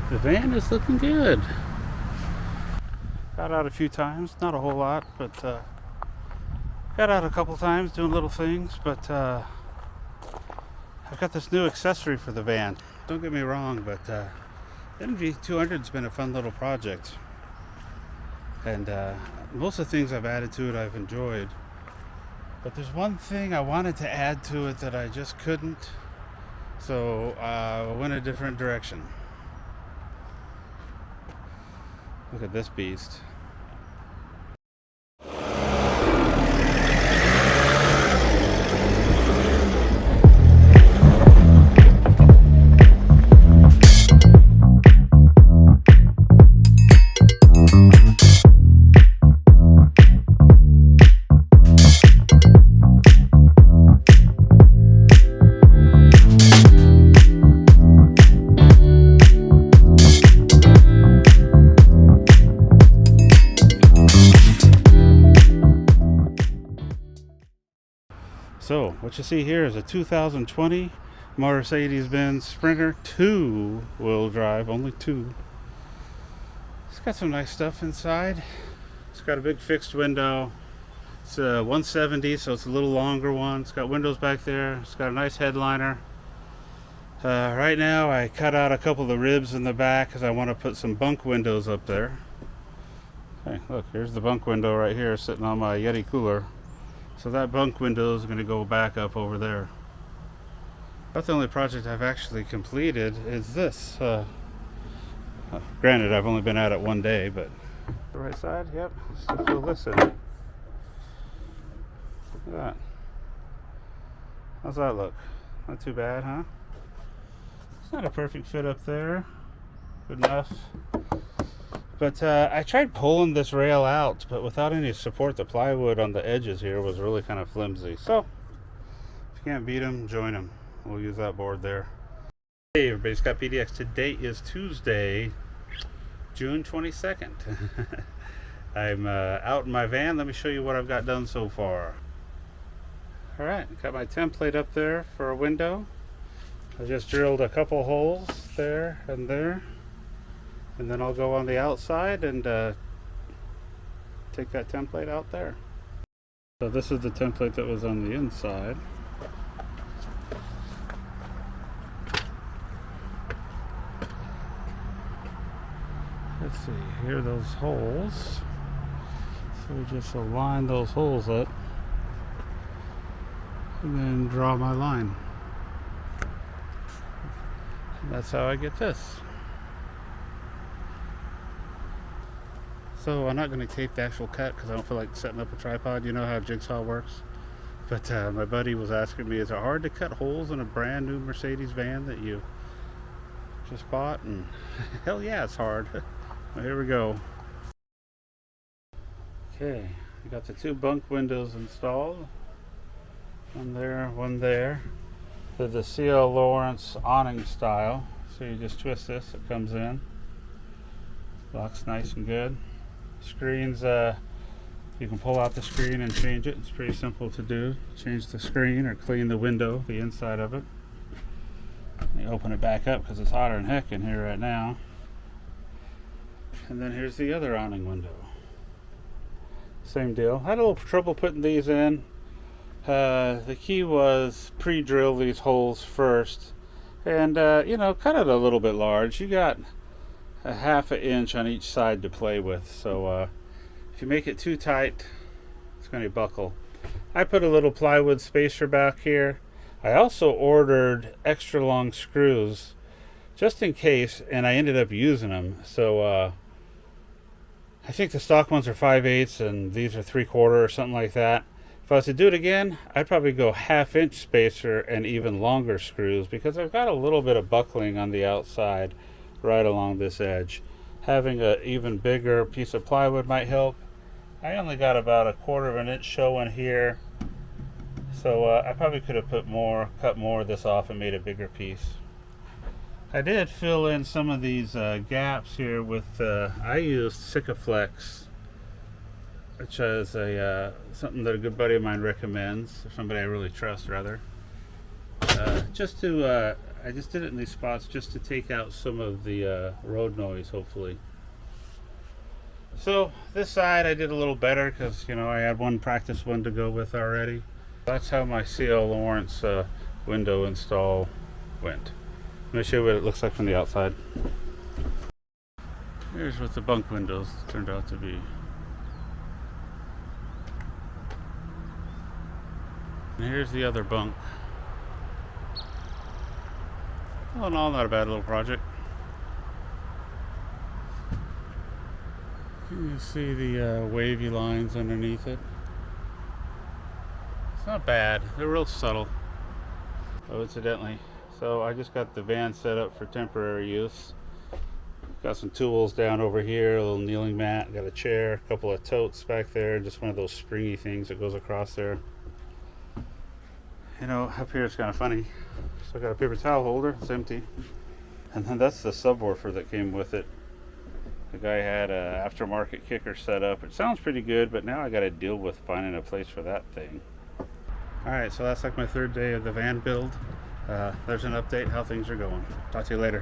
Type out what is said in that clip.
The van is looking good. Got out a few times, not a whole lot, but got out a couple times doing little things. But I've got this new accessory for the van. Don't get me wrong, but NV200's been a fun little project, and most of the things I've added to it I've enjoyed. But there's one thing I wanted to add to it that I just couldn't, so I went a different direction. Look at this beast. So what you see here is a 2020 Mercedes Benz Sprinter 2-wheel drive, only two. It's got some nice stuff inside. It's got a big fixed window. It's a 170, so it's a little longer one. It's got windows back there. It's got a nice headliner. Right now I cut out a couple of the ribs in the back because I want to put some bunk windows up there. Hey, look, here's the bunk window right here sitting on my Yeti cooler. So that bunk window is going to go back up over there. That's the only project I've actually completed is this. Granted, I've only been at it one day, but the right side, yep, still feel this in. Look at that. How's that look? Not too bad, huh? It's not a perfect fit up there. Good enough. But I tried pulling this rail out, but without any support, the plywood on the edges here was really kind of flimsy. So, if you can't beat them, join them. We'll use that board there. Hey everybody, Scott PDX. Today is Tuesday, June 22nd. I'm out in my van. Let me show you what I've got done so far. Alright, got my template up there for a window. I just drilled a couple holes there and there. And then I'll go on the outside and take that template out there. So this is the template that was on the inside. Let's see, here are those holes. So we just align those holes up and then draw my line. And that's how I get this. So I'm not going to tape the actual cut because I don't feel like setting up a tripod. You know how jigsaw works. But my buddy was asking me, is it hard to cut holes in a brand new Mercedes van that you just bought? And hell yeah, it's hard. Well, here we go. Okay, I got the two bunk windows installed. One there, one there. They're the C.L. Lawrence awning style. So you just twist this, it comes in. Locks nice and good. Screens, you can pull out the screen and change it. It's pretty simple to do. Change the screen or clean the window, the inside of it. You open it back up because it's hotter than heck in here right now. And then here's the other awning window. Same deal. Had a little trouble putting these in. The key was pre-drill these holes first. And, you know, cut it a little bit large. You got a half an inch on each side to play with, so if you make it too tight, it's going to buckle. I put a little plywood spacer back here. I also ordered extra long screws just in case, and I ended up using them. So I think the stock ones are 5/8 and these are 3/4 or something like that. If I was to do it again, I'd probably go 1/2 inch spacer and even longer screws because I've got a little bit of buckling on the outside right along this edge. Having an even bigger piece of plywood might help. I only got about 1/4 inch showing here, so I probably could have cut more of this off and made a bigger piece. I did fill in some of these gaps here with I used Sikaflex, which is a something that a good buddy of mine recommends, or somebody I really trust rather. Just to I just did it in these spots just to take out some of the road noise, hopefully. So this side I did a little better because, you know, I had one practice one to go with already. That's how my CL Lawrence window install went. Let me show you what it looks like from the outside. Here's what the bunk windows turned out to be. And here's the other bunk. All in all, not a bad little project. You can see the wavy lines underneath it. It's not bad. They're real subtle. Oh, incidentally, so I just got the van set up for temporary use. Got some tools down over here, a little kneeling mat, got a chair, a couple of totes back there, just one of those springy things that goes across there. You know, up here it's kind of funny. So I got a paper towel holder, it's empty. And then that's the subwoofer that came with it. The guy had an aftermarket kicker set up. It sounds pretty good, but now I got to deal with finding a place for that thing. Alright, so that's like my third day of the van build. There's an update how things are going. Talk to you later.